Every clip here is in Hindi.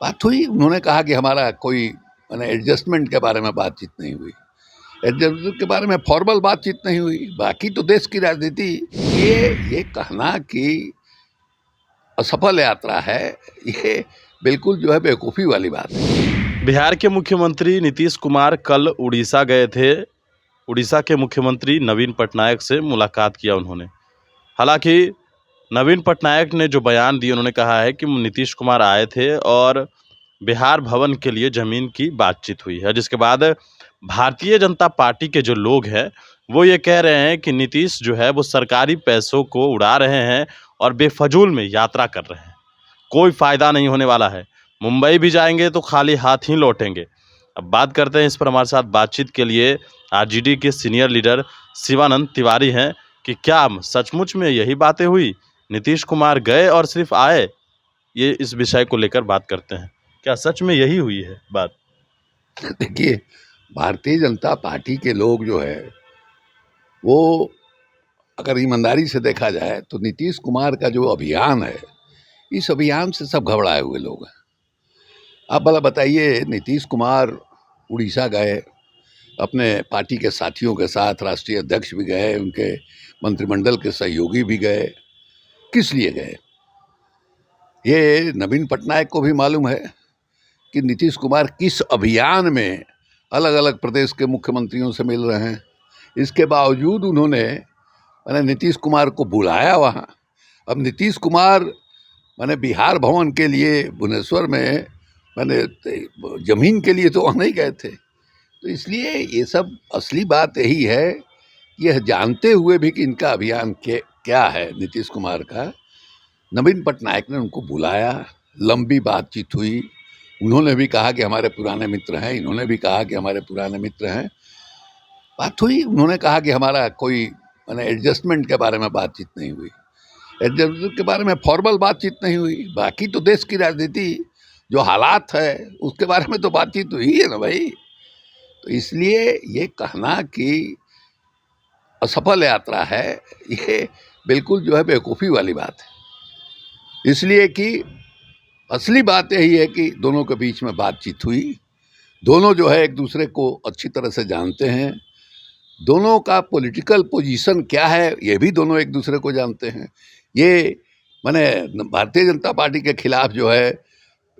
बात हुई, उन्होंने कहा कि हमारा कोई मैंने एडजस्टमेंट के बारे में बातचीत नहीं हुई, एडजस्टमेंट के बारे में फॉर्मल बातचीत नहीं हुई। बाकी तो देश की राजनीति ये कहना कि असफल यात्रा है, ये बिल्कुल जो है बेवकूफ़ी वाली बात है। बिहार के मुख्यमंत्री नीतीश कुमार कल उड़ीसा गए थे। उड़ीसा के मुख्यमंत्री नवीन पटनायक से मुलाकात किया उन्होंने। हालांकि नवीन पटनायक ने जो बयान दिए, उन्होंने कहा है कि नीतीश कुमार आए थे और बिहार भवन के लिए ज़मीन की बातचीत हुई है, जिसके बाद भारतीय जनता पार्टी के जो लोग हैं वो ये कह रहे हैं कि नीतीश जो है वो सरकारी पैसों को उड़ा रहे हैं और बेफजूल में यात्रा कर रहे हैं। कोई फ़ायदा नहीं होने वाला है। मुंबई भी जाएंगे तो खाली हाथ ही लौटेंगे। अब बात करते हैं, इस पर हमारे साथ बातचीत के लिए आरजेडी के सीनियर लीडर शिवानंद तिवारी हैं कि क्या सचमुच में यही बातें हुई, नीतीश कुमार गए और सिर्फ आए? ये इस विषय को लेकर बात करते हैं। क्या सच में यही हुई है बात? देखिए, भारतीय जनता पार्टी के लोग जो है वो अगर ईमानदारी से देखा जाए तो नीतीश कुमार का जो अभियान है, इस अभियान से सब घबराए हुए लोग हैं। आप भला बताइए, नीतीश कुमार उड़ीसा गए, अपने पार्टी के साथियों के साथ, राष्ट्रीय अध्यक्ष भी गए, उनके मंत्रिमंडल के सहयोगी भी गए, किस लिए गए? ये नवीन पटनायक को भी मालूम है कि नीतीश कुमार किस अभियान में अलग अलग प्रदेश के मुख्यमंत्रियों से मिल रहे हैं। इसके बावजूद उन्होंने मैंने नीतीश कुमार को बुलाया वहाँ। अब नीतीश कुमार मैंने बिहार भवन के लिए भुवनेश्वर में मैंने ज़मीन के लिए तो वहाँ नहीं गए थे। तो इसलिए ये सब असली बात यही है, यह जानते हुए भी कि इनका अभियान क्या है नीतीश कुमार का, नवीन पटनायक ने उनको बुलाया, लंबी बातचीत हुई। उन्होंने भी कहा कि हमारे पुराने मित्र हैं, इन्होंने भी कहा कि हमारे पुराने मित्र हैं। बात हुई, उन्होंने कहा कि हमारा कोई मैंने एडजस्टमेंट के बारे में बातचीत नहीं हुई, एडजस्टमेंट के बारे में फॉर्मल बातचीत नहीं हुई। बाकी तो देश की राजनीति जो हालात है उसके बारे में तो बातचीत हुई है ना भाई। तो इसलिए ये कहना कि असफल यात्रा है, ये बिल्कुल जो है बेवकूफ़ी वाली बात है। इसलिए कि असली बात यही है कि दोनों के बीच में बातचीत हुई, दोनों जो है एक दूसरे को अच्छी तरह से जानते हैं, दोनों का पॉलिटिकल पोजीशन क्या है ये भी दोनों एक दूसरे को जानते हैं। ये माने भारतीय जनता पार्टी के खिलाफ जो है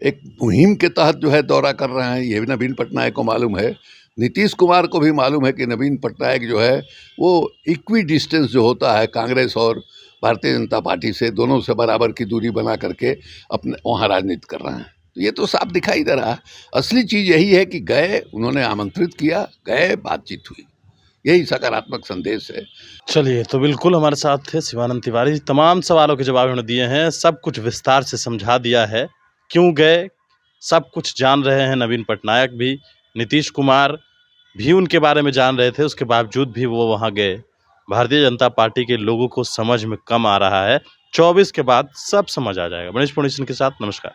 एक मुहिम के तहत जो है दौरा कर रहे हैं, ये भी नवीन पटनायक को मालूम है। नीतीश कुमार को भी मालूम है कि नवीन पटनायक जो है वो इक्वी डिस्टेंस जो होता है कांग्रेस और भारतीय जनता पार्टी से, दोनों से बराबर की दूरी बना करके अपने वहाँ राजनीति कर रहे हैं। तो ये तो साफ दिखाई दे रहा है। असली चीज़ यही है कि गए, उन्होंने आमंत्रित किया, गए, बातचीत हुई, यही सकारात्मक संदेश है। चलिए, तो बिल्कुल हमारे साथ थे शिवानंद तिवारी। तमाम सवालों के जवाब उन्होंने दिए हैं, सब कुछ विस्तार से समझा दिया है, क्यों गए सब कुछ जान रहे हैं। नवीन पटनायक भी, नीतीश कुमार भी उनके बारे में जान रहे थे, उसके बावजूद भी वो वहाँ गए। भारतीय जनता पार्टी के लोगों को समझ में कम आ रहा है, 24 के बाद सब समझ आ जाएगा। मनीष पुनीशन के साथ, नमस्कार।